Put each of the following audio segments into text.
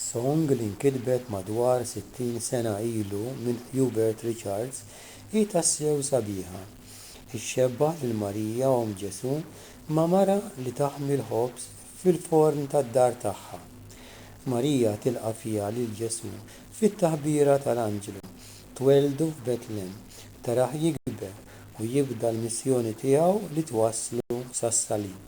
Song li nkitbet madwar 60 sena ilu minn Hubert Richards hi tassew sabiħa. Ixxebbaħ lil Marija Om Ġesu ma' mara li taħmel ħobż fil-forn tad-dar tagħha. Marija tilqa' fiha lil Ġesu fit-taħbira tal-Anġlu tweldu f'Betlehem, taraħ jikber u jibda l-missjoni tiegħu li twasslu sas-salib.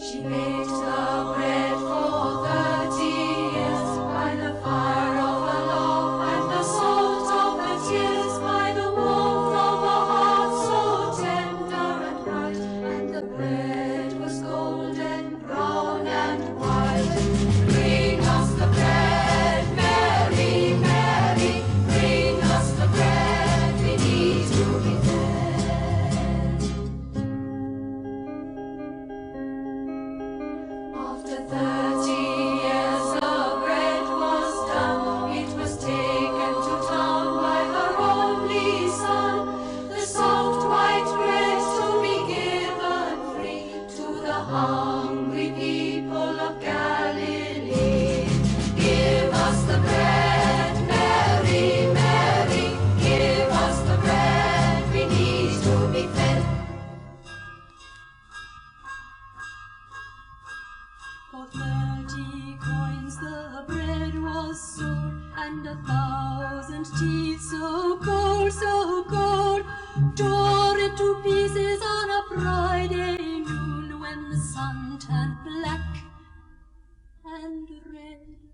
She baked the bread for 30 years by the fire of a loaf and the salt of the tears, by the warmth of a heart so tender and bright, and the bread was golden brown and white. Bring us the bread, Mary, Mary, bring us the bread, we need to be fed. After 30 years the bread was done, it was taken to town by her only son, the soft white bread to be given free to the hungry people of Galilee. Give us the bread, Mary, Mary, give us the bread, we need to be fed. For 30 coins the bread was sold, and 1,000 teeth so cold, tore into pieces on a Friday noon when the sun turned black and red.